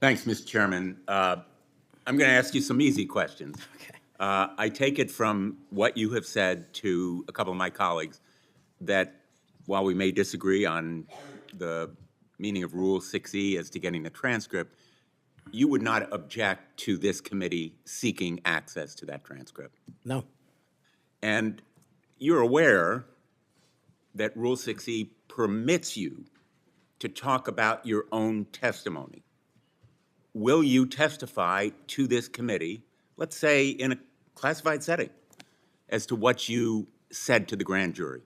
Thanks, Mr. Chairman. I'm going to ask you some easy questions. Okay. I take it from what you have said to a couple of my colleagues that while we may disagree on the meaning of Rule 6E as to getting the transcript, you would not object to this committee seeking access to that transcript. No. And you're aware that Rule 6E permits you to talk about your own testimony. Will you testify to this committee, let's say in a classified setting, as to what you said to the grand jury?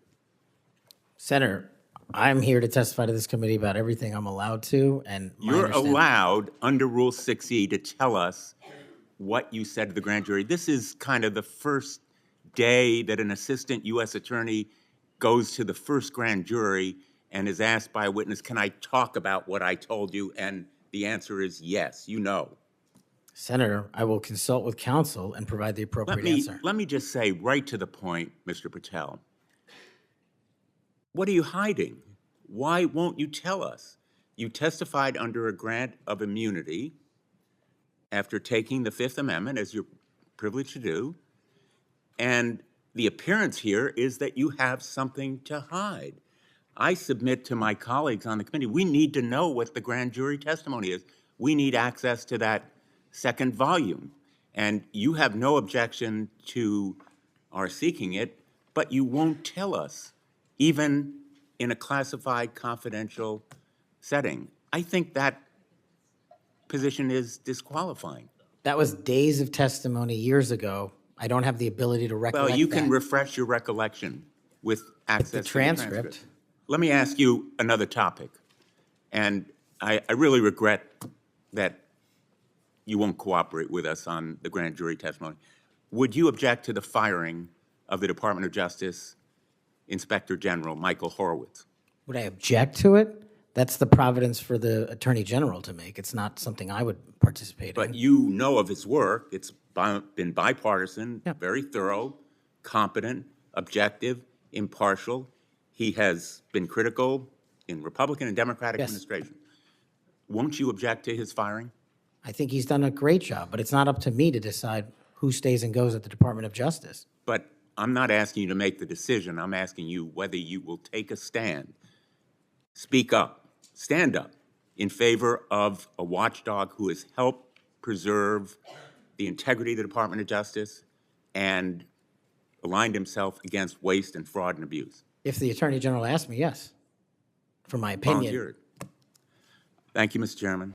Senator, I'm here to testify to this committee about everything I'm allowed to, and You're allowed, under Rule 6E, to tell us what you said to the grand jury. This is kind of the first day that an assistant U.S. attorney goes to the first grand jury and is asked by a witness, can I talk about what I told you? And the answer is yes, you know. Senator, I will consult with counsel and provide the appropriate answer. Let me just say right to the point, Mr. Patel. What are you hiding? Why won't you tell us? You testified under a grant of immunity after taking the Fifth Amendment, as you're privileged to do, and the appearance here is that you have something to hide. I submit to my colleagues on the committee, we need to know what the grand jury testimony is. We need access to that second volume. And you have no objection to our seeking it, but you won't tell us, even in a classified confidential setting. I think that position is disqualifying. That was days of testimony years ago. I don't have the ability to recollect Well, you can that. refresh your recollection with access The to the transcript. Let me ask you another topic. And I really regret that you won't cooperate with us on the grand jury testimony. Would you object to the firing of the Department of Justice Inspector General Michael Horowitz? Would I object to it? That's the providence for the Attorney General to make. It's not something I would participate But in. you know of his work. It's been bipartisan, Yeah. very thorough, competent, objective, impartial. He has been critical in Republican and Democratic Yes. administration. Won't you object to his firing? I think he's done a great job, but it's not up to me to decide who stays and goes at the Department of Justice. But I'm not asking you to make the decision. I'm asking you whether you will take a stand, speak up, stand up in favor of a watchdog who has helped preserve the integrity of the Department of Justice and aligned himself against waste and fraud and abuse. If the Attorney General asked me, yes, for my opinion. Volunteered. Thank you, Mr. Chairman.